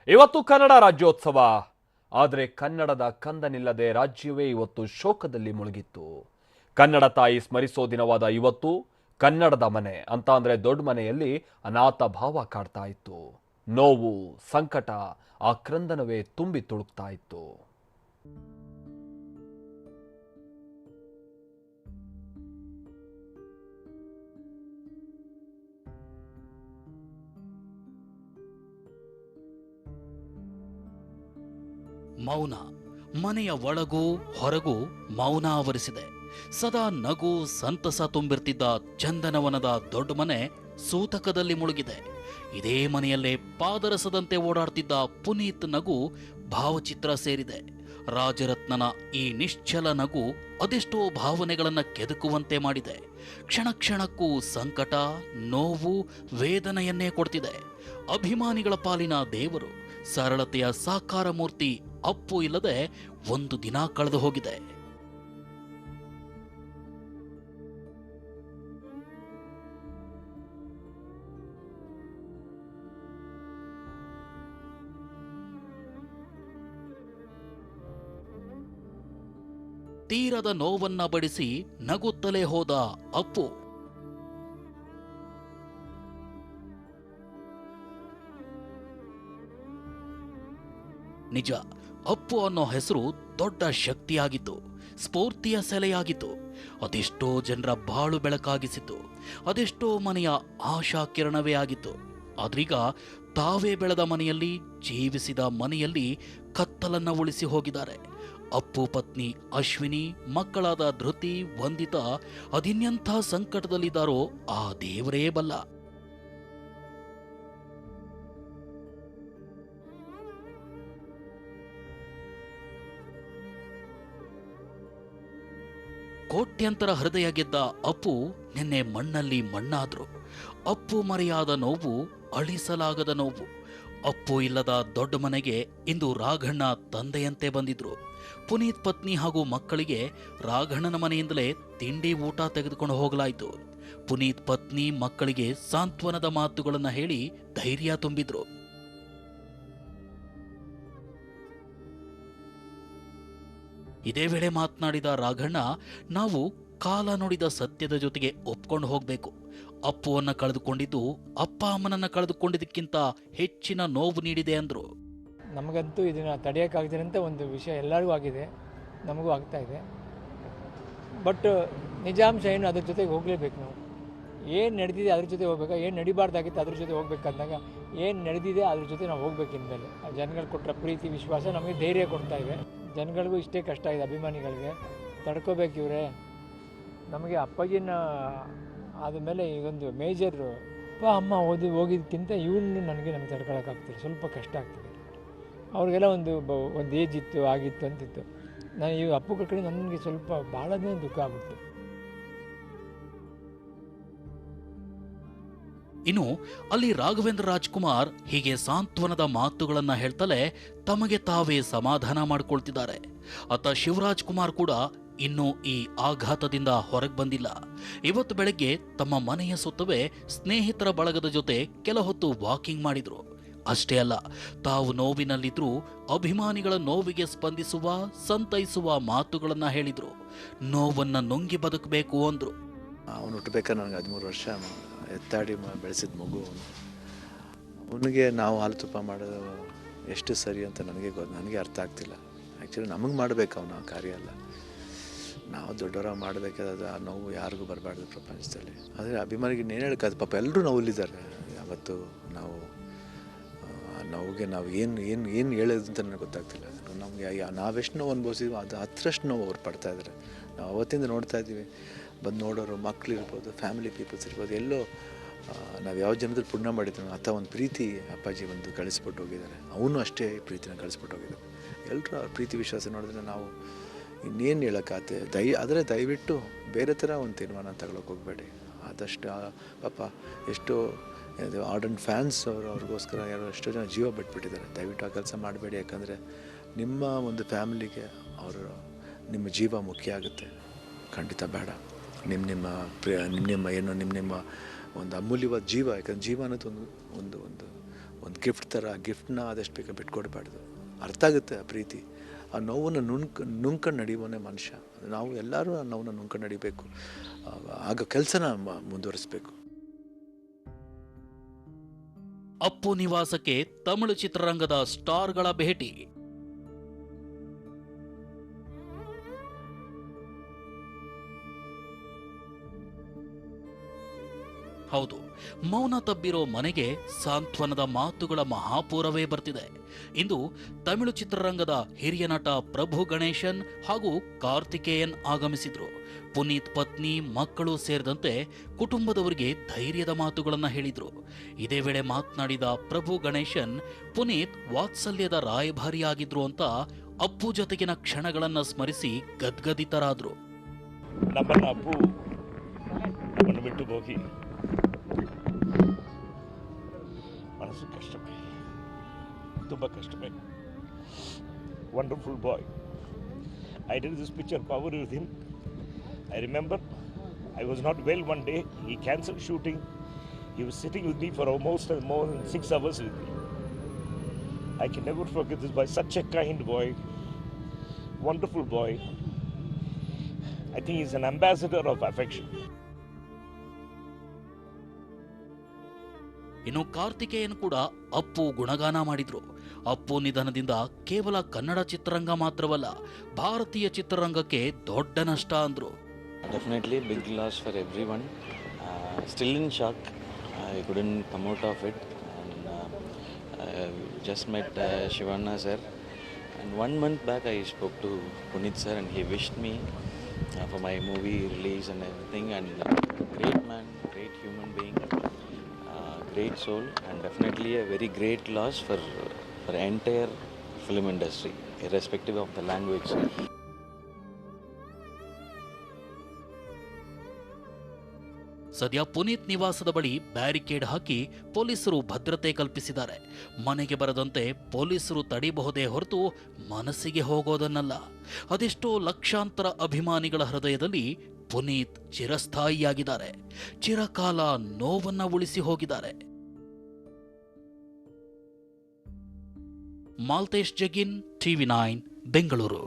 ಇವತ್ತು ಕನ್ನಡ ರಾಜ್ಯೋತ್ಸವ. ಆದರೆ ಕನ್ನಡದ ಕಂದನಿಲ್ಲದೆ ರಾಜ್ಯವೇ ಇವತ್ತು ಶೋಕದಲ್ಲಿ ಮುಳುಗಿತ್ತು. ಕನ್ನಡ ತಾಯಿ ಸ್ಮರಿಸೋ ದಿನವಾದ ಇವತ್ತು ಕನ್ನಡದ ಮನೆ ಅಂತ ಅಂದ್ರೆ ದೊಡ್ಡ ಮನೆಯಲ್ಲಿ ಅನಾಥ ಭಾವ ಕಾಡ್ತಾ ಇತ್ತು. ನೋವು, ಸಂಕಟ, ಆ ಕ್ರಂದನವೇ ತುಂಬಿ ತುಳುಕ್ತಾ ಇತ್ತು. ಮೌನ ಮನೆಯ ಒಳಗೂ ಹೊರಗೂ ಮೌನ ಆವರಿಸಿದೆ. ಸದಾ ನಗು ಸಂತಸ ತುಂಬಿರ್ತಿದ್ದ ಚಂದನವನದ ದೊಡ್ಡ ಮನೆ ಸೂತಕದಲ್ಲಿ ಮುಳುಗಿದೆ. ಇದೇ ಮನೆಯಲ್ಲೇ ಪಾದರಸದಂತೆ ಓಡಾಡ್ತಿದ್ದ ಪುನೀತ್ ನಗು ಭಾವಚಿತ್ರ ಸೇರಿದೆ. ರಾಜರತ್ನನ ಈ ನಿಶ್ಚಲ ನಗು ಅದೆಷ್ಟೋ ಭಾವನೆಗಳನ್ನ ಕೆದಕುವಂತೆ ಮಾಡಿದೆ. ಕ್ಷಣ ಕ್ಷಣಕ್ಕೂ ಸಂಕಟ, ನೋವು, ವೇದನೆಯನ್ನೇ ಕೊಡ್ತಿದೆ. ಅಭಿಮಾನಿಗಳ ಪಾಲಿನ ದೇವರು, ಸರಳತೆಯ ಸಾಕಾರ ಮೂರ್ತಿ ಅಪ್ಪು ಇಲ್ಲದೆ ಒಂದು ದಿನ ಕಳೆದು ಹೋಗಿದೆ. ತೀರದ ನೋವನ್ನ ಬಡಿಸಿ ನಗುತ್ತಲೇ ಹೋದ ಅಪ್ಪು. ನಿಜ, ಅಪ್ಪು ಅನ್ನೋ ಹೆಸರು ದೊಡ್ಡ ಶಕ್ತಿಯಾಗಿತ್ತು, ಸ್ಫೂರ್ತಿಯ ಸೆಲೆಯಾಗಿತ್ತು. ಅದೆಷ್ಟೋ ಜನರ ಬಾಳು ಬೆಳಕಾಗಿಸಿತ್ತು, ಅದೆಷ್ಟೋ ಮನೆಯ ಆಶಾ ಕಿರಣವೇ ಆಗಿತ್ತು. ಆದ್ರೀಗ ತಾವೇ ಬೆಳೆದ ಮನೆಯಲ್ಲಿ, ಜೀವಿಸಿದ ಮನೆಯಲ್ಲಿ ಕತ್ತಲನ್ನ ಉಳಿಸಿ ಹೋಗಿದ್ದಾರೆ. ಅಪ್ಪು ಪತ್ನಿ ಅಶ್ವಿನಿ, ಮಕ್ಕಳಾದ ಧೃತಿ, ವಂದಿತಾ ಅದಿನ್ಯಂಥ ಸಂಕಟದಲ್ಲಿದ್ದಾರೋ ಆ ದೇವರೇ ಬಲ್ಲ. ಕೋಟ್ಯಂತರ ಹೃದಯ ಗೆದ್ದ ಅಪ್ಪು ನಿನ್ನೆ ಮಣ್ಣಲ್ಲಿ ಮಣ್ಣಾದ್ರು. ಅಪ್ಪು ಮರೆಯಾದ ನೋವು, ಅಳಿಸಲಾಗದ ನೋವು. ಅಪ್ಪು ಇಲ್ಲದ ದೊಡ್ಡ ಮನೆಗೆ ಇಂದು ರಾಘಣ್ಣ ತಂದೆಯಂತೆ ಬಂದಿದ್ರು. ಪುನೀತ್ ಪತ್ನಿ ಹಾಗೂ ಮಕ್ಕಳಿಗೆ ರಾಘಣ್ಣನ ಮನೆಯಿಂದಲೇ ತಿಂಡಿ ಊಟ ತೆಗೆದುಕೊಂಡು ಹೋಗಲಾಯಿತು. ಪುನೀತ್ ಪತ್ನಿ ಮಕ್ಕಳಿಗೆ ಸಾಂತ್ವನದ ಮಾತುಗಳನ್ನು ಹೇಳಿ ಧೈರ್ಯ ತುಂಬಿದ್ರು. ಇದೇ ವೇಳೆ ಮಾತನಾಡಿದ ರಾಘಣ್ಣ, ನಾವು ಕಾಲ ನುಡಿದ ಸತ್ಯದ ಜೊತೆಗೆ ಒಪ್ಕೊಂಡು ಹೋಗ್ಬೇಕು. ಅಪ್ಪುವನ್ನ ಕಳೆದುಕೊಂಡಿದ್ದು ಅಪ್ಪ ಅಮ್ಮನನ್ನ ಕಳೆದುಕೊಂಡಿದ್ದಕ್ಕಿಂತ ಹೆಚ್ಚಿನ ನೋವು ನೀಡಿದೆ ಅಂದ್ರು. ನಮಗಂತೂ ಇದನ್ನು ತಡೆಯೋಕ್ಕಾಗ್ತಿದೆ ಅಂತ ಒಂದು ವಿಷಯ ಎಲ್ಲರಿಗೂ ಆಗಿದೆ, ನಮಗೂ ಆಗ್ತಾ ಇದೆ. ಬಟ್ ನಿಜಾಂಶ ಏನು, ಅದ್ರ ಜೊತೆಗೆ ಹೋಗಲೇಬೇಕು. ನಾವು ಏನು ನಡೆದಿದೆ ಅದ್ರ ಜೊತೆ ಹೋಗ್ಬೇಕಾ, ಏನು ನಡಿಬಾರ್ದಾಗಿತ್ತು ಅದ್ರ ಜೊತೆ ಹೋಗ್ಬೇಕಂದಾಗ ಏನು ನಡೆದಿದೆ ಅದ್ರ ಜೊತೆ ನಾವು ಹೋಗ್ಬೇಕು. ಇನ್ಮೇಲೆ ಜನಗಳು ಕೊಟ್ಟರೆ ಪ್ರೀತಿ, ವಿಶ್ವಾಸ ನಮಗೆ ಧೈರ್ಯ ಕೊಡ್ತಾ ಇವೆ. ಜನಗಳಿಗೂ ಇಷ್ಟೇ ಕಷ್ಟ ಇದೆ, ಅಭಿಮಾನಿಗಳಿಗೆ ತಡ್ಕೋಬೇಕು. ಇವರೇ ನಮಗೆ ಅಪ್ಪಗಿನ ಆದಮೇಲೆ ಈಗೊಂದು ಮೇಜರ್ ಅಪ್ಪ ಅಮ್ಮ ಹೋಗಿದ್ದಕ್ಕಿಂತ ಇವನು ನನಗೆ ತಡ್ಕೊಳಕ್ಕಾಗ್ತಿಲ್ಲ, ಸ್ವಲ್ಪ ಕಷ್ಟ ಆಗ್ತಿದೆ. ಅವ್ರಿಗೆಲ್ಲ ಒಂದು ಏಜ್ ಇತ್ತು, ಆಗಿತ್ತು ಅಂತಿತ್ತು. ನಾನು ಈ ಅಪ್ಪುಗಳ ಕಡೆ ನನಗೆ ಸ್ವಲ್ಪ ಭಾಳನೇ ದುಃಖ ಆಗುತ್ತೆ. ಇನ್ನು ಅಲ್ಲಿ ರಾಘವೇಂದ್ರ ರಾಜ್ಕುಮಾರ್ ಹೀಗೆ ಸಾಂತ್ವನದ ಮಾತುಗಳನ್ನ ಹೇಳ್ತಲೇ ತಮಗೆ ತಾವೇ ಸಮಾಧಾನ ಮಾಡಿಕೊಳ್ತಿದ್ದಾರೆ. ಅತ್ತ ಶಿವರಾಜ್ ಕುಮಾರ್ ಕೂಡ ಇನ್ನೂ ಈ ಆಘಾತದಿಂದ ಹೊರಗೆ ಬಂದಿಲ್ಲ. ಇವತ್ತು ಬೆಳಗ್ಗೆ ತಮ್ಮ ಮನೆಯ ಸುತ್ತವೇ ಸ್ನೇಹಿತರ ಬಳಗದ ಜೊತೆ ಕೆಲ ಹೊತ್ತು ವಾಕಿಂಗ್ ಮಾಡಿದ್ರು. ಅಷ್ಟೇ ಅಲ್ಲ, ತಾವು ನೋವಿನಲ್ಲಿದ್ರೂ ಅಭಿಮಾನಿಗಳ ನೋವಿಗೆ ಸ್ಪಂದಿಸುವ, ಸಂತೈಸುವ ಮಾತುಗಳನ್ನ ಹೇಳಿದ್ರು. ನೋವನ್ನ ನುಂಗಿ ಬದುಕಬೇಕು ಅಂದ್ರು. ಅವನು ಹುಟ್ಟಬೇಕಾದ್ರೆ ನನಗೆ 13 ವರ್ಷ ಎತ್ತಾಡಿ ಬೆಳೆಸಿದ ಮಗು. ಅವನಿಗೆ ನಾವು ಹಾಲು ತುಪ್ಪ ಮಾಡೋದು ಎಷ್ಟು ಸರಿ ಅಂತ ನನಗೆ ಅರ್ಥ ಆಗ್ತಿಲ್ಲ. ಆ್ಯಕ್ಚುಲಿ ನಮಗೆ ಮಾಡಬೇಕು ಅವನ ಕಾರ್ಯ ಅಲ್ಲ, ನಾವು ದೊಡ್ಡವರಾಗಿ ಮಾಡಬೇಕಾದ ಆ ನೋವು ಯಾರಿಗೂ ಬರಬಾರ್ದು ಪ್ರಪಂಚದಲ್ಲಿ. ಆದರೆ ಅಭಿಮಾನಿಗೆ ಏನು ಹೇಳೋಕ್ಕಾದ, ಪಾಪ ಎಲ್ಲರೂ ನೋವಲ್ಲಿದ್ದಾರೆ. ಯಾವತ್ತು ನಾವು ಆ ನೋವಿಗೆ ನಾವು ಏನು ಹೇಳೋದು ಅಂತ ನನಗೆ ಗೊತ್ತಾಗ್ತಿಲ್ಲ. ನಮಗೆ ನಾವೆಷ್ಟು ನೋವು ಅನುಭವಿಸಿದ್ವಿ ಅದು 10ರಷ್ಟು ನೋವು ಅವ್ರು ಪಡ್ತಾಯಿದ್ದಾರೆ. ನಾವು ಅವತ್ತಿಂದ ನೋಡ್ತಾ ಇದ್ದೀವಿ. ಬಂದು ನೋಡೋರು ಮಕ್ಕಳಿರ್ಬೋದು, ಫ್ಯಾಮಿಲಿ ಪೀಪಲ್ಸ್ ಇರ್ಬೋದು, ಎಲ್ಲೋ ನಾವು ಯಾವ ಜನದಲ್ಲಿ ಪುಣ್ಯ ಮಾಡಿದ್ರು ಅಥವಾ ಒಂದು ಪ್ರೀತಿ ಅಪ್ಪಾಜಿ ಒಂದು ಕಳಿಸ್ಬಿಟ್ಟು ಹೋಗಿದ್ದಾರೆ. ಅವನು ಅಷ್ಟೇ ಪ್ರೀತಿನ ಕಳಿಸ್ಬಿಟ್ಟು ಹೋಗಿದ್ದಾರೆ. ಎಲ್ಲರೂ ಆ ಪ್ರೀತಿ ವಿಶ್ವಾಸ ನೋಡಿದ್ರೆ ನಾವು ಇನ್ನೇನು ಹೇಳೋಕ್ಕಾಗ್ತದೆ. ಆದರೆ ದಯವಿಟ್ಟು ಬೇರೆ ಥರ ಒಂದು ತೀರ್ಮಾನ ತಗೊಳಕ್ಕೆ ಹೋಗಬೇಡಿ. ಆದಷ್ಟು ಪಾಪ ಎಷ್ಟೋ ಆರ್ಡನ್ ಫ್ಯಾನ್ಸ್ ಅವ್ರಿಗೋಸ್ಕರ ಎಷ್ಟೋ ಜನ ಜೀವ ಬಿಟ್ಬಿಟ್ಟಿದ್ದಾರೆ. ದಯವಿಟ್ಟು ಆ ಕೆಲಸ ಮಾಡಬೇಡಿ. ಯಾಕಂದರೆ ನಿಮ್ಮ ಒಂದು ಫ್ಯಾಮಿಲಿಗೆ ನಿಮ್ಮ ಜೀವ ಮುಖ್ಯ ಆಗುತ್ತೆ. ಖಂಡಿತ ಬೇಡ. ನಿಮ್ಮ ಒಂದು ಅಮೂಲ್ಯವಾದ ಜೀವ. ಯಾಕಂದ್ರೆ ಜೀವ ಅನ್ನೋದು ಒಂದು ಒಂದು ಗಿಫ್ಟ್ ಥರ ಆ ಗಿಫ್ಟನ್ನ ಆದಷ್ಟು ಬೇಗ ಬಿಟ್ಕೊಡ್ಬಾರ್ದು. ಅರ್ಥ ಆಗುತ್ತೆ ಆ ಪ್ರೀತಿ, ಆ ನೋವನ್ನು ನುಂಗ್ಕೊಂಡು ನಡೆಯುವನೇ ಮನುಷ್ಯ. ನಾವು ಎಲ್ಲರೂ ಆ ನೋವನ್ನು ನುಂಗ್ಕೊಂಡು ನಡಿಬೇಕು, ಆಗ ಕೆಲಸನ ಮುಂದುವರಿಸ್ಬೇಕು. ಅಪ್ಪು ನಿವಾಸಕ್ಕೆ ತಮಿಳು ಚಿತ್ರರಂಗದ ಸ್ಟಾರ್ಗಳ ಭೇಟಿ. ಹೌದು, ಮೌನ ತಬ್ಬಿರೋ ಮನೆಗೆ ಸಾಂತ್ವನದ ಮಾತುಗಳ ಮಹಾಪೂರವೇ ಬರ್ತಿದೆ. ಇಂದು ತಮಿಳು ಚಿತ್ರರಂಗದ ಹಿರಿಯ ನಟ ಪ್ರಭು ಗಣೇಶನ್ ಹಾಗೂ ಕಾರ್ತಿಕೇಯನ್ ಆಗಮಿಸಿದ್ರು. ಪುನೀತ್ ಪತ್ನಿ, ಮಕ್ಕಳು ಸೇರಿದಂತೆ ಕುಟುಂಬದವರಿಗೆ ಧೈರ್ಯದ ಮಾತುಗಳನ್ನು ಹೇಳಿದ್ರು. ಇದೇ ವೇಳೆ ಮಾತನಾಡಿದ ಪ್ರಭು ಗಣೇಶನ್, ಪುನೀತ್ ವಾತ್ಸಲ್ಯದ ರಾಯಭಾರಿಯಾಗಿದ್ರು ಅಂತ ಅಪ್ಪು ಜೊತೆಗಿನ ಕ್ಷಣಗಳನ್ನು ಸ್ಮರಿಸಿ ಗದ್ಗದಿತರಾದ್ರು. ನಮ್ಮನ್ನ ಅಪ್ಪು ನಮ್ಮನ್ನು ಬಿಟ್ಟು ಹೋಗಿ ಮನಸ್ಸು ಕಷ್ಟವೇ, ತುಂಬ ಕಷ್ಟವೇ. Wonderful boy. I did this picture Power with him. I remember I was not well one day. He cancelled shooting. He was sitting with me for almost more than 6 hours with me. I can never forget this boy. Such a kind boy. Wonderful boy. I think he's an ambassador of affection. ಇನ್ನು ಕಾರ್ತಿಕೇಯನ್ ಕೂಡ ಅಪ್ಪು ಗುಣಗಾನ ಮಾಡಿದ್ರು. ಅಪ್ಪು ನಿಧನದಿಂದ ಕೇವಲ ಕನ್ನಡ ಚಿತ್ರರಂಗ ಮಾತ್ರವಲ್ಲ, ಭಾರತೀಯ ಚಿತ್ರರಂಗಕ್ಕೆ ದೊಡ್ಡ ನಷ್ಟ ಅಂದ್ರು. Definitely big loss for everyone. Still in shock. I couldn't come out of it. And just met Shivanna sir. And 1 month back I spoke to Puneet sir and he wished me for my movie release and everything. And great man, great human being, great soul, and definitely a very great loss for entire film industry, irrespective of the language. ಸದ್ಯ ಪುನೀತ್ ನಿವಾಸದ ಬಳಿ barricade ಹಾಕಿ ಪೊಲೀಸರು ಭದ್ರತೆ ಕಲ್ಪಿಸಿದ್ದಾರೆ. ಮನೆಗೆ ಬರದಂತೆ ಪೊಲೀಸರು ತಡಿಬಹುದೇ ಹೊರತು ಮನಸ್ಸಿಗೆ ಹೋಗೋದನ್ನಲ್ಲ. ಅದೆಷ್ಟೋ ಲಕ್ಷಾಂತರ ಅಭಿಮಾನಿಗಳ ಹೃದಯದಲ್ಲಿ ಪುನೀತ್ ಚಿರಸ್ಥಾಯಿಯಾಗಿದ್ದಾರೆ. ಚಿರಕಾಲ ನೋವನ್ನ ಉಳಿಸಿ ಹೋಗಿದ್ದಾರೆ. ಮಾಲ್ತೇಶ್ ಜಗಿನ್, TV9 ಬೆಂಗಳೂರು.